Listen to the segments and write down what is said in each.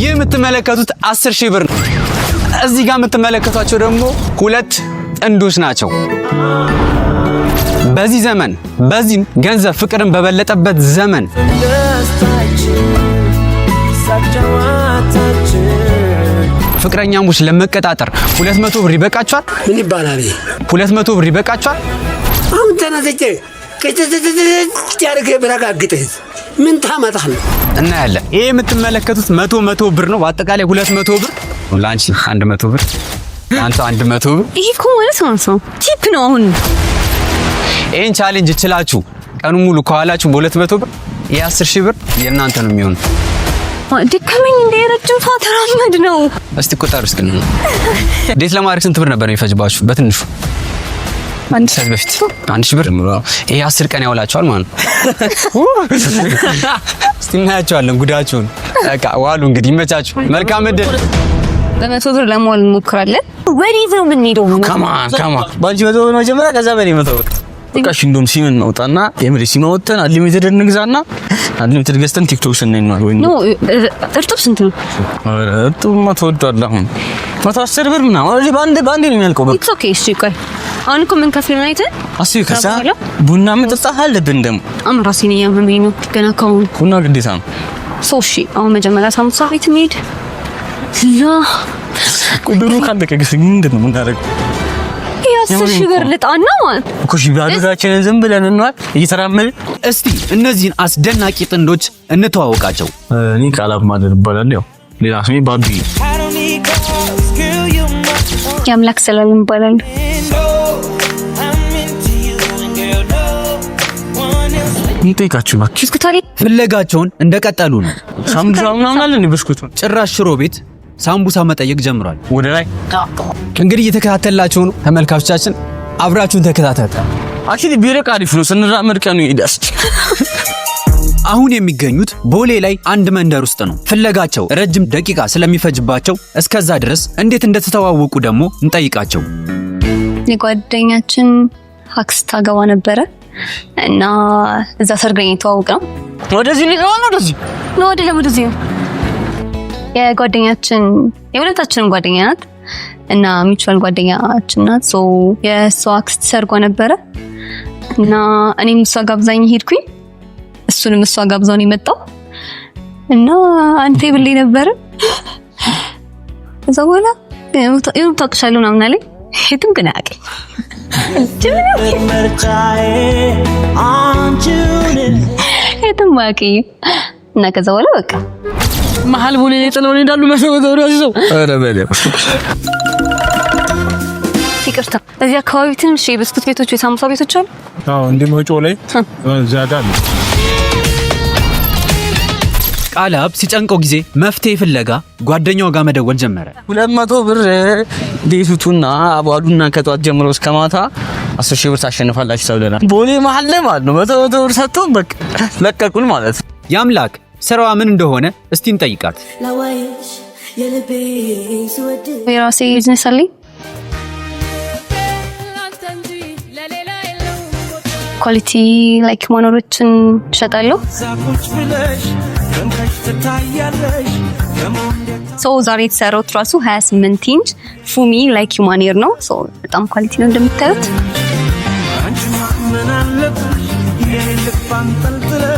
ይህ የምትመለከቱት 10,000 ብር ነው። እዚህ ጋር የምትመለከቷቸው ደግሞ 2 ጥንዶች ናቸው። በዚህ ዘመን በዚህ ገንዘብ ፍቅርን በበለጠበት ዘመን ፍቅረኛሞች ለመቀጣጠር 200 ብር ይበቃቸዋል? ምን ይባላል? 200 ብር ይበቃቸዋል? አሁን ተነስቼ ያርገ ብረጋግጥህ ምን ታመጣለህ? እናያለን። ይሄ የምትመለከቱት 100 ብር ነው። በአጠቃላይ 200 ብር ላንቺ 100 ብር አንተ 100 ብር። ይሄ እኮ ማለት ነው ቲፕ ነው። አሁን ይሄን ቻሌንጅ እችላችሁ ቀኑ ሙሉ ከኋላችሁ በ200 ብር የ10,000 ብር የእናንተ ነው የሚሆነው። ድከመኝ እንደ ረጅም ሰዓት ተራመድ ነው። እስቲ ቁጠሩ እስኪ ነው ዴት ለማድረግ ስንት ብር ነበር የሚፈጅባችሁ በትንሹ? አንድ ሰዓት በፊት 1,000 ብር። ይሄ 10 ቀን ያውላችኋል ማለት ነው። እስቲ እናያቸዋለን ጉዳችሁን። በቃ ዋሉ እንግዲህ ይመቻችሁ። መልካም እድል። በ100 ብር ለመዋል እንሞክራለን። ወዴት ነው የምንሄደው? ካማ ባንቺ 100 ብር መጀመሪያ ከዛ በኔ 100 ብር በቃ ሽንዶም ሲምን መውጣና የምሪ ሲመወተን አንሊሚትድ እንግዛና አንሊሚትድ ገዝተን ቲክቶክ ስንነኝ ነው ወይ ነው። እርጥብ ስንት ነው? እርጥብ ተወዷል። አሁን 110 ብር ምናምን ወዲህ ባንዴ ነው የሚያልቀው። በቃ ኦኬ እሺ ቆይ አሁን እኮ ምን ከፍል ነው አይተን አስቢ። ከዛ ቡና መጠጣት አለብን ደግሞ አምራሲን ያመመኝ ነው ገና ካሁን ቡና ግዴታ ነው። ሶሺ አሁን መጀመሪያ ሳምንት ቤት እንሂድ። ቁጥሩ ካለቀ ግን ምንድን ነው የምናደርገው? የ10,000 ብር ልጣና ማለት እኮ እሺ ባዶጋችንን ዝም ብለን እንዋል እየተራመድን። እስቲ እነዚህን አስደናቂ ጥንዶች እንተዋወቃቸው። እኔ ቃላብ ማደር ይባላል። ያው ሌላ ስሜ ባቢ ያምላክ ሰላም ይባላል። እንጠይቃችሁ ባክ ብስኩታሪ ፍለጋቸውን እንደቀጠሉ ነው። ሳምቡሳ ምናምን አለ እንዴ? ብስኩት ጭራሽ ሽሮ ቤት ሳምቡሳ መጠየቅ ጀምሯል። ወደ ላይ እንግዲህ እየተከታተላችሁ ነው ተመልካቾቻችን፣ አብራችሁን ተከታተሉ። አክቹሊ ቢረቅ አሪፍ ነው ስንራመድ ቀኑ ይደስ። አሁን የሚገኙት ቦሌ ላይ አንድ መንደር ውስጥ ነው። ፍለጋቸው ረጅም ደቂቃ ስለሚፈጅባቸው እስከዛ ድረስ እንዴት እንደተተዋወቁ ደግሞ እንጠይቃቸው። የጓደኛችን አክስት አገባ ነበረ እና እዛ ሰርገኛ የተዋወቅ ነው። ወደዚህ ነው ወደዚህ ነው የጓደኛችን የሁለታችንም ጓደኛ ናት እና ሚቹዋል ጓደኛችን ናት። ሶ የሷ አክስት ሰርጓ ነበረ እና እኔም እሷ ጋብዛኝ ሄድኩኝ። እሱንም እሷ ጋብዛው ነው የመጣው እና አንተ ብሌ ነበር። እዛ በኋላ ታውቅሻለሁ ምናምን አለኝ። የትም ግን አያውቅኝ። የትም አያውቅኝ እና ከዛ በኋላ በቃ መሀል ቦሌ ላይ ጥለው እንዳሉ መሰወተው ነው። አረ በለው ይቅርታ፣ እዚህ አካባቢ ትንሽ የብስኩት ቤቶች የሳምቡሳ ቤቶች አሉ። አዎ እንደ መጮ ላይ ዛጋ ነው። ቃላብ ሲጨንቀው ጊዜ መፍትሄ ፍለጋ ጓደኛው ጋር መደወል ጀመረ። 200 ብር ዴቱና አባሉና ከጧት ጀምሮ እስከ ማታ 10,000 ብር ታሸንፋላችሁ ተብለናል። ቦሌ መሀል ላይ ማለት ነው 100 ብር ሰጥቶን በቃ ለቀቁን ማለት ነው። ያምላክ ስራዋ ምን እንደሆነ እስቲ እንጠይቃት። የራሴ ቢዝነስ አለኝ። ኳሊቲ ላይክ ማኖሮችን እሸጣለሁ። ዛሬ የተሰራው ራሱ 28 ኢንች ፉሚ ላይክ ማኔር ነው። በጣም ኳሊቲ ነው እንደምታዩት።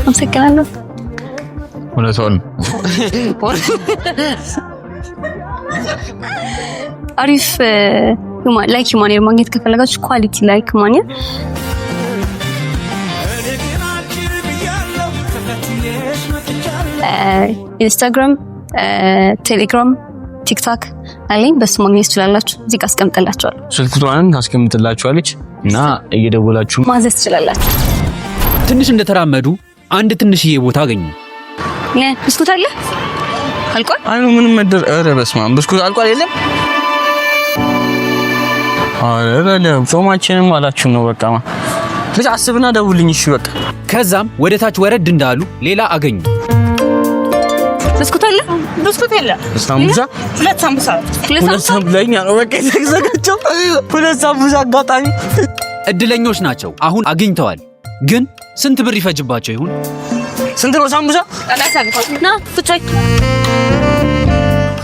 አመሰግናለሁ። ሁለቱን አሪፍ ላይክ ማኔር ማግኘት ከፈለጋችሁ ኳሊቲ ላይክ ማኔር ኢንስታግራም፣ ቴሌግራም፣ ቲክቶክ አለኝ። በሱ ማግኘት ትችላላችሁ። እዚህ ጋር አስቀምጥላችኋለሁ። ስልክ ቁጥሯን ታስቀምጥላችኋለች እና እየደወላችሁ ማዘዝ ትችላላችሁ። ትንሽ እንደተራመዱ አንድ ትንሽዬ ቦታ አገኙ። ብስኩት አለ አልቋል። አይ ምንም መደር ኧረ በስመ አብ ብስኩት አልቋል። የለም ኧረ በለው ጾማችንም አላችሁ ነው። በቃ ብቻ አስብና ደውልኝ እሺ በቃ። ከዛም ወደ ታች ወረድ እንዳሉ ሌላ አገኙ። ብስኩት አለ ብስኩት የለ ሳምቡሳ ሁለት ሳምቡሳ ላይ ነው በቃ የተዘጋጀው። ሁለት ሳምቡሳ አጋጣሚ እድለኞች ናቸው። አሁን አግኝተዋል። ግን ስንት ብር ይፈጅባቸው ይሁን? ስንት ነው ሳምቡሳ? ና ትቻይ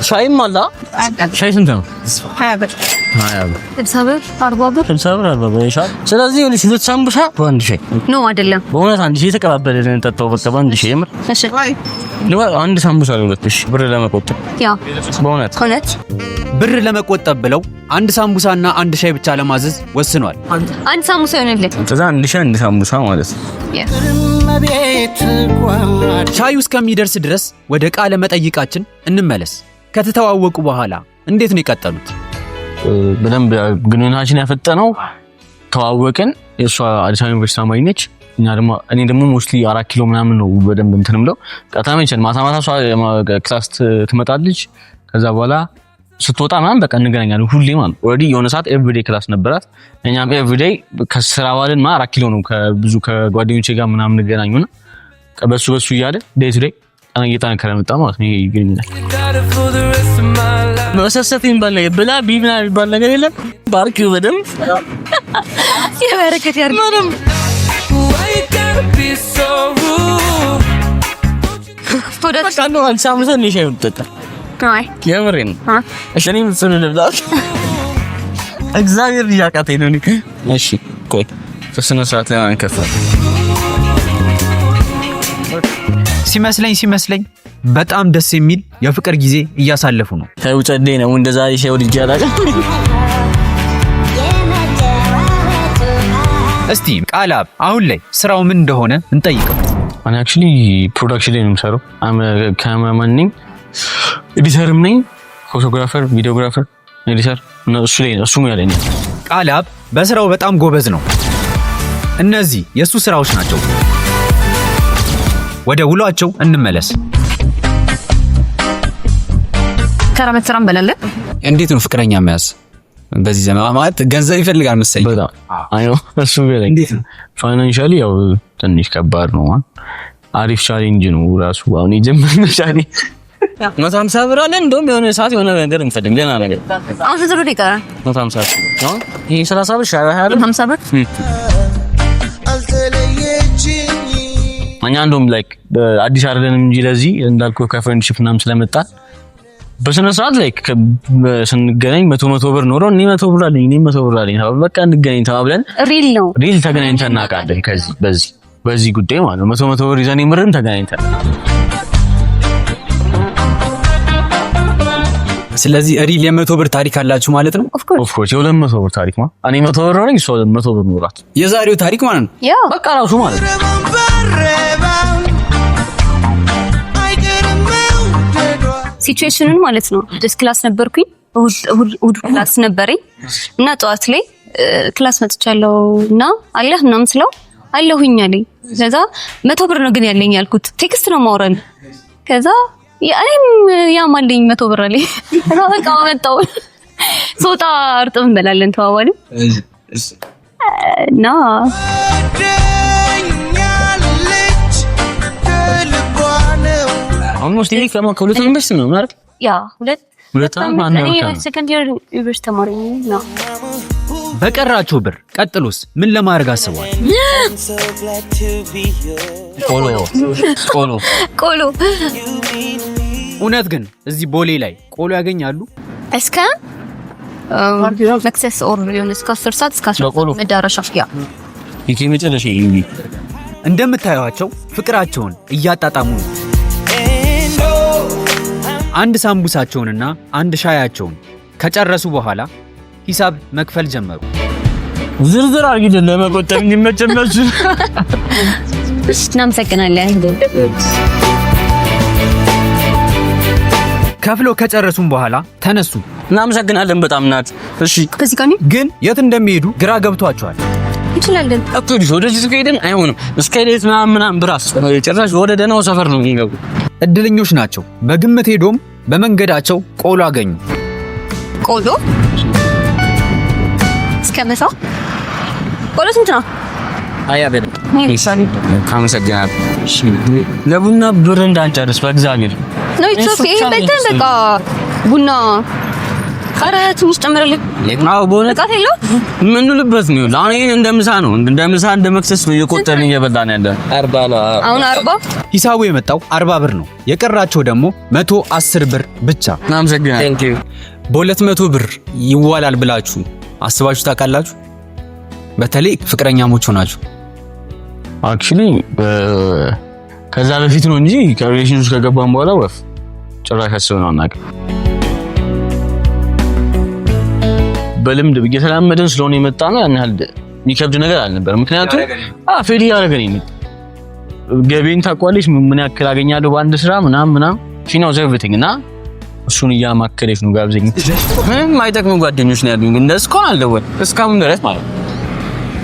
ሻይም አለ። ሻይ ስንት ነው? 20 ብር 20 ብር 60 ብር 40 ብር 60 ብር 40 ብር ይሻል። ስለዚህ ሁለት ሁለት ሳምቡሳ በአንድ ሻይ ነው አይደለም። በእውነት አንድ ሻይ ተቀባበልን እንጠጣው በቃ በአንድ ሻይ የምር እሺ አንድ ሳምቡሳ ለሁለት ሺህ ብር ለመቆጠብ ያ በእውነት ብር ለመቆጠብ ብለው አንድ ሳምቡሳና አንድ ሻይ ብቻ ለማዘዝ ወስኗል። አንድ ሳምቡሳ ይሆንልህ። ከዛ አንድ ሻይ አንድ ሳምቡሳ ማለት ነው። ሻዩ እስከሚደርስ ድረስ ወደ ቃለ መጠይቃችን እንመለስ። ከተተዋወቁ በኋላ እንዴት ነው የቀጠሉት? በደንብ ግንኙነታችን ያፈጠነው ተዋወቅን። የሷ አዲስ አበባ ዩኒቨርሲቲ ተማሪ ነች። እኔ ደግሞ ሞስትሊ 4 ኪሎ ምናምን ነው በደንብ እንትን ብለው ቀጣመን ማታ ማታ እሷ ክላስ ትመጣለች። ከዛ በኋላ ስትወጣ ምናምን በቃ እንገናኛለን ሁሌ ማለት ኦልሬዲ የሆነ ሰዓት ኤቭሪዴይ ክላስ ነበራት። እኛም ኤቭሪዴይ ከስራ ባለን 4 ኪሎ ነው ከብዙ ከጓደኞቼ ጋር ምናምን እንገናኙና በሱ እያለ ዴይ ቱ ዴይ ጠነገጠን ከመጣ ማለት ነው። ይሄ ይገኛል መሰሰት ይባል ነገር ብላ ቢብና ይባል ነገር የለም። ባርኪው በደንብ የበረከት ያርግ በደንብ በቃ ነው አንድ ሳምንት ነው ሻይ ወጥታ አይ የምሬን እሺ እኔ ምን ልብላሽ እግዚአብሔር ያቃተኝ ነው። እሺ ቆይ በስነ ስርዓት ላይ አንከፋ ሲመስለኝ በጣም ደስ የሚል የፍቅር ጊዜ እያሳለፉ ነው። ታውጨዴ ነው እንደዛሬ ሻይ ወድጄ አላውቅም። እስቲ ቃላብ አሁን ላይ ስራው ምን እንደሆነ እንጠይቀው። እኔ አክቹሊ ፕሮዳክሽን ላይ ነው የምሰራው። ካሜራማን ነኝ፣ ኤዲተርም ነኝ፣ ፎቶግራፈር፣ ቪዲዮግራፈር፣ ኤዲተር እሱ ላይ ነው። እሱም ያለኝ ቃላብ በስራው በጣም ጎበዝ ነው። እነዚህ የሱ ስራዎች ናቸው። ወደ ውሏቸው እንመለስ። ከራመት ስራም በለለ እንዴት ነው ፍቅረኛ መያዝ በዚህ ዘመን ማለት ገንዘብ ይፈልጋል መሰለኝ። በጣም አይ ነው እሱ በለኝ። እንዴት ነው ፋይናንሻሊ ያው ትንሽ ከባድ ነው። አሪፍ ቻሌንጅ ነው ራሱ። አሁን የጀመርነው ቻሌንጅ 150 ብር አለ። እንደውም የሆነ ሰዓት የሆነ ነገር እንፈልግ ደህና ነገር አሁን ዝሩ ይቀራ 150 ነው። ይሄ 30 ብር ሻይ 20 ብር 50 ብር እኛ እንደውም ላይክ አዲስ አይደለንም እንጂ ለዚህ እንዳልኩ ከፍሬንድሺፕ ምናምን ስለመጣ በስነ ስርዓት ላይክ ስንገናኝ 100 ብር ኖሮ እኔ 100 ብር አለኝ እኔ 100 ብር አለኝ በቃ እንገናኝ ተባብለን ሪል ተገናኝተን እናውቃለን። ከዚህ በዚህ ጉዳይ ማለት ነው 100 ብር ይዘን ምርም ተገናኝተን። ስለዚህ ሪል የ100 ብር ታሪክ አላችሁ ማለት ነው። ኦፍ ኮርስ የ200 ብር ታሪክ ማለት እኔ 100 ብር ነኝ እሷ 100 ብር ኖራት የዛሬው ታሪክ ማለት ነው። ያ በቃ ራሱ ማለት ነው። ሲቹዌሽኑን ማለት ነው። ደስ ክላስ ነበርኩኝ እሁድ ክላስ ነበረኝ እና ጠዋት ላይ ክላስ መጥቻለሁ እና አለህ ምናምን ስለው አለሁኝ አለኝ። ከዛ 100 ብር ነው ግን ያለኝ ያልኩት ቴክስት ነው ማውራን። ከዛ እኔም ያማለኝ 100 ብር አለኝ። ከዛ በቃ መጣው ሶጣ እርጥብ እንበላለን ተባባልን እና አሁን ነው ስቲክ ከሁለት ዩኒቨርሲቲ ነው ማለት ያ ሁለት አመት ነው። ሰከንድ ኢየር ዩኒቨርሲቲ ተማሪ ነው። በቀራችሁ ብር ቀጥሎስ ምን ለማድረግ አስቧል? ቆሎ እውነት ግን እዚህ ቦሌ ላይ ቆሎ ያገኛሉ? እስከ መክሰስ ኦር የሆነ እስከ 10 ሰዓት እስከ 10 መዳረሻ ያ ይሄ መጨረሻ እንደምታዩዋቸው ፍቅራቸውን እያጣጣሙ ነው። አንድ ሳምቡሳቸውንና አንድ ሻያቸውን ከጨረሱ በኋላ ሂሳብ መክፈል ጀመሩ። ዝርዝር አድርጊልን ለመቆጠብ እንዲመቸመች። እናመሰግናለን። ከፍሎ ከጨረሱም በኋላ ተነሱ። እናመሰግናለን በጣም ናት። እሺ ከዚህ ጋር ግን የት እንደሚሄዱ ግራ ገብቷቸዋል። እንችላለን አጥቶዲስ ወደዚህ ከሄድን አይሆንም። እስከሌት ምናምን ብራስ ጭራሽ ወደ ደናው ሰፈር ነው የሚገቡ። እድለኞች ናቸው። በግምት ሄዶም በመንገዳቸው ቆሎ አገኙ። ቆሎ እስከመሳ ቆሎ ስንት ነው? አያ በለ ካመሰግናለሁ። ለቡና ብር እንዳንጨርስ በእግዚአብሔር ነው። ይሄ በጣም በቃ ቡና ኧረ ትንሽ ጨምርልኝ። አዎ በእውነት ቃት የለው ምን ልበስ ነው አሁን ይሄን እንደምሳ ነው እንደምሳ እንደመክሰስ ነው እየቆጠርን እየበላን ያለ 40 ነው አሁን 40 ሂሳቡ የመጣው 40 ብር ነው። የቀራቸው ደግሞ 110 ብር ብቻ። እናመሰግናለን። ቴንክ ዩ። በ200 ብር ይዋላል ብላችሁ አስባችሁ ታውቃላችሁ? በተለይ ፍቅረኛሞች ሆናችሁ። አክቹሊ ከዛ በፊት ነው እንጂ ከሪሌሽን ውስጥ ከገባን በኋላ ወፍ ጭራሽ አስበነው አናውቅም። በልምድ እየተላመደን ስለሆነ የመጣ ነው። ያን ያህል የሚከብድ ነገር አልነበረም። ምክንያቱም ፌዲ ያደረገኝ ገቢን ታውቋለች ምን ያክል አገኛለሁ በአንድ ስራ ምናምን ፊናው ዘርቭቲንግ እና እሱን እያማከለች ነው ጋብዘኝ። ምንም አይጠቅም ጓደኞች ነው ያሉኝ ግን እስካሁን አልደወል እስካሁን ድረስ ማለት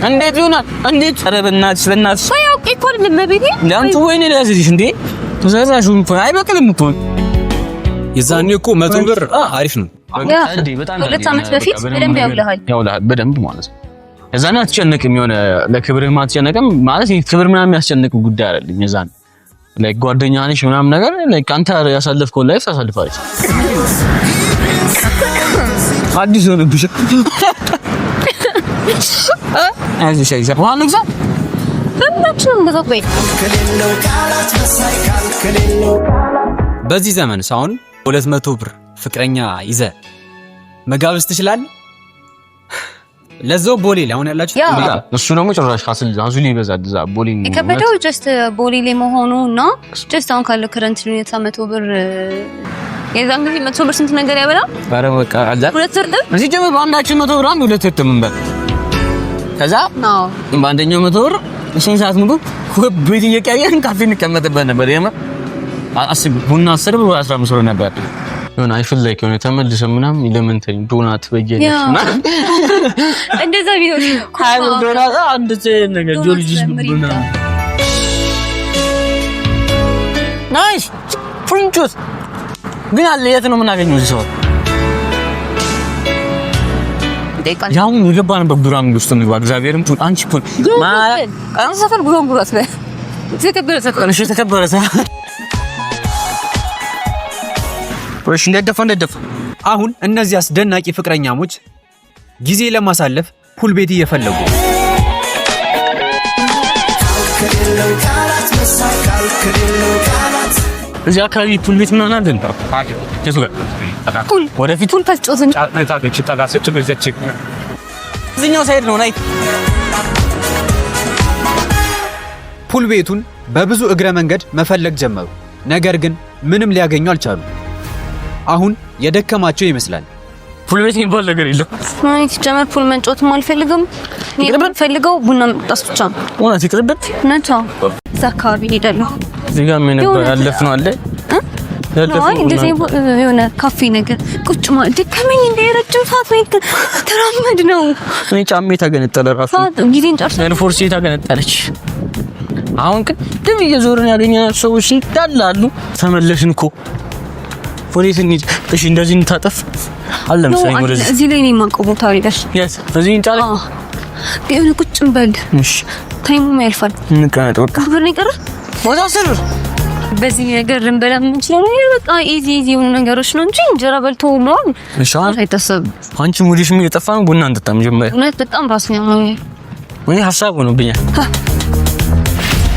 እንዴት ይሆናል? እንዴት አረበናት ስለናት ሳይው እኮ ለምበቤ ለአንተ ወይኔ ለዚህ እንዴ ተዛዛሹን አይበቅልም እኮ የዛኔ እኮ 100 ብር አሪፍ ነው። በጣም 2 ዓመት በፊት በደንብ ያውልሃል በደንብ ማለት ነው። የዛኔ አትጨነቅም የሆነ ለክብርህ ማትጨነቅም ማለት ክብር ምናምን ያስጨንቅ ጉዳይ አይደለም። የዛኔ ላይክ ጓደኛ ነሽ ምናምን ነገር ላይክ አንተ ያሳለፍከው ላይፍ ታሳልፋለች። አዲስ ነው ብቻ አይዞሽ አይዞሽ ዋን ግዛ በዚህ ዘመን ሳይሆን 200 ብር ፍቅረኛ ይዘ መጋበዝ ትችላለህ? ለዛው ቦሌ ላይ አሁን ያላችሁ እሱ ደግሞ ጭራሽ አዙሊ ይበዛል። እዛ ቦሌ የከበደው ጀስት ቦሌ ላይ መሆኑ እና ጀስት አሁን ካለው ከረንት ሁኔታ 100 ብር የዛን ጊዜ 100 ብር ስንት ነገር ያበላል። ኧረ በቃ አዛ ሁለት ወርደን እዚህ ጀመር በአንዳችን 100 ብር አንድ ሁለት ወርደን ምን በል ከዛ በአንደኛው 100 ብር እሺን ሰዓት ሙሉ ቤት እየቀያየርን ካፌ እንቀመጥበት ነበር። የማ አስብ ቡና 10 ብር 15 ብር ነበር። የሆነ አይፈል ላይክ የሆነ ተመልሰን ምናምን ኢሌመንተሪ ዶናት በየነሽና እንደዛ ቢሆን ካይ ዶናት አንድ ነገር ጆርጂስ ቡና ናይስ ፍሪንቾስ ግን አለ የት ነው የምናገኘው እዚህ ሰው ያው ይገባን በብራም ውስጥ ነው እግዚአብሔርም አንቺ ፑል ማለት አንተ ሰፈር ብሎን ብሏት ነው ተከበረ ወሽ እንደደፈ አሁን እነዚህ አስደናቂ ፍቅረኛሞች ጊዜ ለማሳለፍ ፑል ቤት እየፈለጉ እዚህ አካባቢ ፑል ቤት ምናምን አይደል? ፑል ወደፊት ፑል ተጫወትን እዚህኛው ሳይድ ነው ናይ ፑል ቤቱን በብዙ እግረ መንገድ መፈለግ ጀመሩ። ነገር ግን ምንም ሊያገኙ አልቻሉ። አሁን የደከማቸው ይመስላል። ፑል ቤት የሚባል ነገር የለም። ማለት ጀመር ፑል መንጮትም አልፈልግም። ፈልገው ቡና መጣስ ብቻ ነው። ወላሂ ትቅርበት ነታ አካባቢ ሄዳለሁ። እዚህ ጋር ምን ነበር ያለፍነው አለ አይ እንደዚህ የሆነ ካፌ ነገር ቁጭ ማለት ደከመኝ እንደ ረጅም ሰዓት ነው ተራመድ ነው። እኔ ጫሜ ተገነጠለ ራሱ ጊዜን ጨርሰን ኤርፎርስ ተገነጠለች። አሁን ግን ደም እየዞርን ያገኘናቸው ሰዎች ይጣላሉ። ተመለስን እኮ ወዴት እንሂድ? እሺ እንደዚህ እንታጠፍ አለም ሰው ወደዚህ እዚህ ላይ ነው የማንቀው ታሪካሽ yes እዚህ እንጣላ የሆነ ቁጭ እንበል። እሺ ታይሙ ያልፋል። እንቀመጥ በቃ ብር ነው የቀረ ወዛ ስር በዚህ ነገር እንበላ ምን ይችላል? በቃ ኢዚ የሆኑ ነገሮች ነው እንጂ እንጀራ በልቶ ነው እሺ አይተሰብ አንቺ ሙዲሽ ምን እየጠፋ ነው? ቡና እንጠጣም ጀመረ እውነት በጣም ራስኛ ነው ወይ ሐሳብ ሆኖብኛል።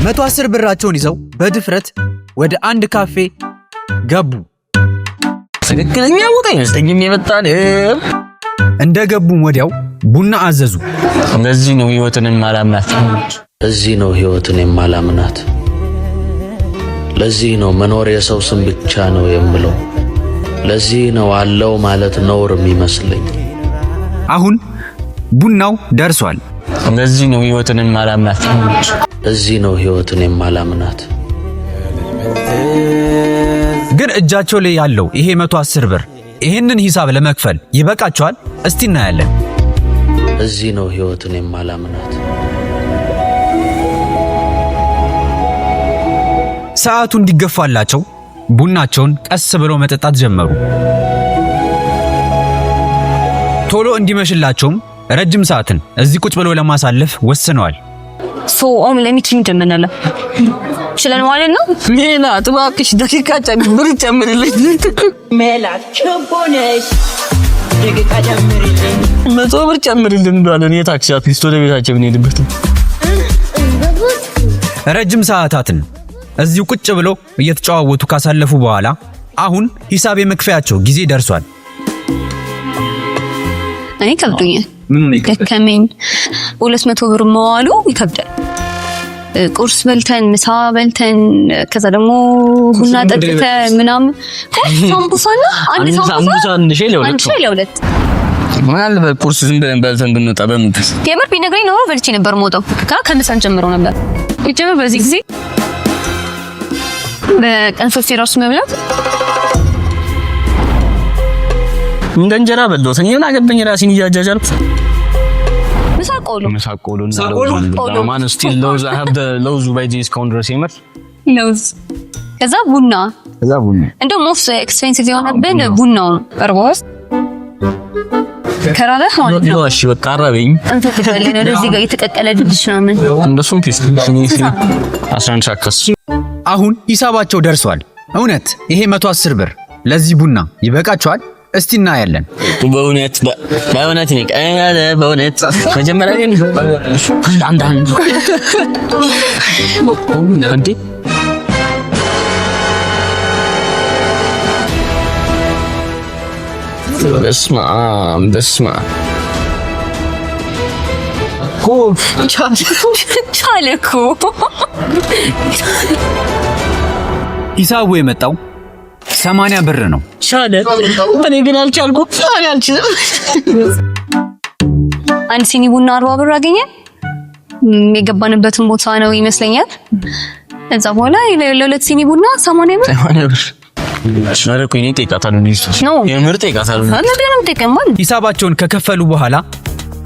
110 ብራቸውን ይዘው በድፍረት ወደ አንድ ካፌ ገቡ። ትክክለኛ ቦታ ይመስለኛል የመጣን እንደገቡም ወዲያው ቡና አዘዙ። ለዚህ ነው ህይወትን የማላምናት ለዚህ ነው ህይወትን የማላምናት ለዚህ ነው መኖር የሰው ስም ብቻ ነው የምለው ለዚህ ነው አለው ማለት ነውር የሚመስለኝ። አሁን ቡናው ደርሷል። ለዚህ ነው ህይወትን የማላምናት ለዚህ ነው ህይወትን የማላምናት። ግን እጃቸው ላይ ያለው ይሄ 110 ብር ይሄንን ሂሳብ ለመክፈል ይበቃቸዋል? እስቲ እናያለን። ለዚህ ነው ህይወትን የማላምናት። ሰዓቱ እንዲገፋላቸው ቡናቸውን ቀስ ብለው መጠጣት ጀመሩ። ቶሎ እንዲመሽላቸውም ረጅም ሰዓትን እዚህ ቁጭ ብለው ለማሳለፍ ወስነዋል። ኦም ለሚቲንግ እንደምናለ ችለን ማለት ነው። ሜላ ጥባክሽ ደቂቃ ጨምር ጨምርልኝ ሜላ ቸቦነሽ መቶ ብር ጨምርልን ብሏል። የታክሲ አትሊስት ወደ ቤታችን ብንሄድበት ረጅም ሰዓታትን እዚሁ ቁጭ ብለው እየተጫዋወቱ ካሳለፉ በኋላ አሁን ሂሳብ የመክፈያቸው ጊዜ ደርሷል። እኔ ከብዶኛል። ደከመኝ። 200 ብር መዋሉ ይከብዳል። ቁርስ በልተን ምሳ በልተን ከዛ ደግሞ ቡና ጠጥተን ምናምን ሳምቡሳና አንድ ሳምቡሳ አንድ ሺህ ለሁለት ማል በቁርስ ዝም ብለን በልተን ብንወጣ በምንት የምር ቢነግረኝ ነው በልቼ ነበር የምወጣው። ከምሳን ጀምሮ ነበር ይጀምር። በዚህ ጊዜ በቀን 3 ራሱ መብላት እንደ እንጀራ በልቶት እኔ ምን አገባኝ ራሴን እያጃጃልኩ መሳቆሉ ማን ስቲል ሎዝ I have the ሎዝ by this counter ሲመር ሎዝ ከዛ ቡና እንደው ሞስት ኤክስፔንሲቭ የሆነብን ቡናው ቀርቦስ ከራለ ሆነ ነው። እሺ በቃ አራበኝ አንተ ተፈልገ ነው እዚህ ጋር የተቀቀለ ድንች ምናምን እንደሱም ፒስ 11 ሻከስ። አሁን ሂሳባቸው ደርሷል። እውነት ይሄ 110 ብር ለዚህ ቡና ይበቃቸዋል? እስቲ እናያለን። በእውነት ነው ቀያለ በእውነት መጀመሪያ ግን አንድ እንዴ በስማ ቻለኩ ሂሳቡ የመጣው 80 ብር ነው። ቻለ እኔ ግን አልቻልኩም። አንድ ሲኒ ቡና 40 ብር አገኘን። የገባንበትን ቦታ ነው ይመስለኛል። እዛ በኋላ ለሁለት ሲኒ ቡና 80 ብር አረኩኝ። ጤቃታሉ ነው የምር ጤቃታሉ ሂሳባቸውን ከከፈሉ በኋላ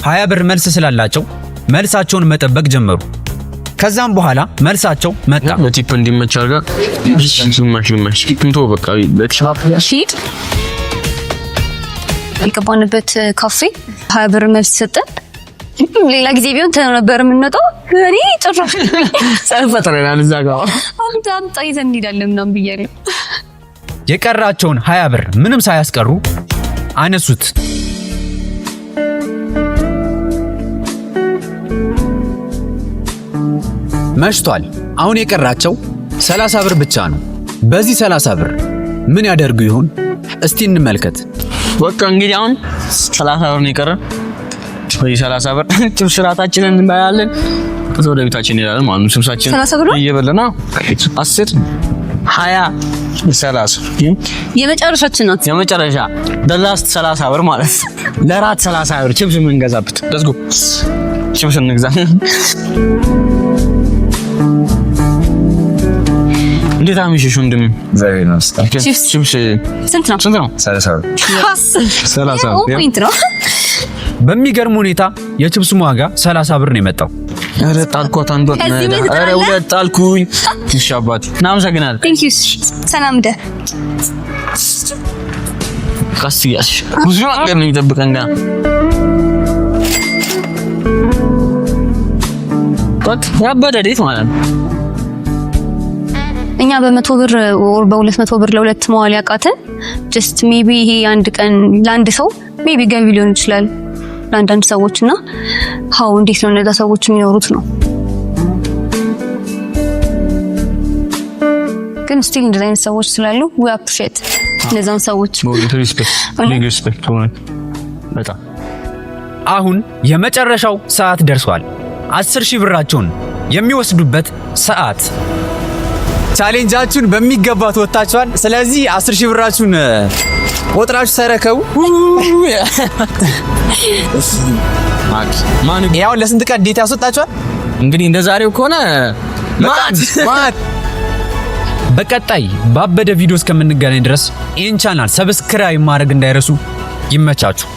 20 ብር መልስ ስላላቸው መልሳቸውን መጠበቅ ጀመሩ። ከዛም በኋላ መልሳቸው መጣ። ለቲፕ እንዲመች አድርጋ ግማሽ እንቶ በቃ ሺት የገባንበት ካፌ 20 ብር መልስ ሰጠን። ሌላ ጊዜ ቢሆን ነበር የምንወጣው። እኔ ጭራሽ ፈጥረናል እዛ ጋር አምጣ ይዘን እንሄዳለን ምናምን ብያለሁ። የቀራቸውን 20 ብር ምንም ሳያስቀሩ አነሱት። መሽቷል። አሁን የቀራቸው 30 ብር ብቻ ነው። በዚህ 30 ብር ምን ያደርጉ ይሆን? እስቲ እንመልከት። በቃ እንግዲህ አሁን 30 ብር ነው የቀረን። ወይ 30 ብር ጭብስራታችንን እንበላለን። ከዛ ወደ ቤታችን እንሄዳለን ማለት ነው። ስብሳችን እየበለና 10 20 30 የመጨረሻችን ናት። የመጨረሻ ደላስት 30 ብር ማለት ለራት 30 ብር ቺፕስ የምንገዛበት። let's go ቺፕስ እንግዛ። እንዴት አምሽሽ ወንድም? very nice ቺፕስ ስንት ነው? 30 ፖይንት ነው። በሚገርም ሁኔታ የቺፕሱ ዋጋ 30 ብር ነው የመጣው። አረ ጣልኳት አንዷ አረ ሁለት ጣልኩኝ። ይሻባት እናመሰግናለን። thank you ሰላም ደ ካስያሽ ብዙ ነገር ነው የሚጠብቀን ጋር ወጥ ያበደ ዴት ማለት ነው። እኛ በ100 ብር or በ200 ብር ለሁለት መዋል ያቃተን just maybe ይሄ አንድ ቀን ለአንድ ሰው maybe ገቢ ሊሆን ይችላል ለአንዳንድ ሰዎችና how እንዴት ነው እነዛ ሰዎች የሚኖሩት ነው። ግን still እንደዚህ አይነት ሰዎች ስላሉ we appreciate እነዛን ሰዎች ሪስፔክት በጣም። አሁን የመጨረሻው ሰዓት ደርሷል። 10,000 ብራቸውን የሚወስዱበት ሰዓት። ቻሌንጃችሁን በሚገባ ተወጣጣችኋል። ስለዚህ 10,000 ብራችሁን ቆጥራችሁ ተረከቡ። ማን ያው ለስንት ቀን ዴት ያስወጣችኋል? እንግዲህ እንደዛሬው ከሆነ ማት በቀጣይ ባበደ ቪዲዮ እስከምንገናኝ ድረስ ይህን ቻናል ሰብስክራይብ ማድረግ እንዳይረሱ። ይመቻችሁ።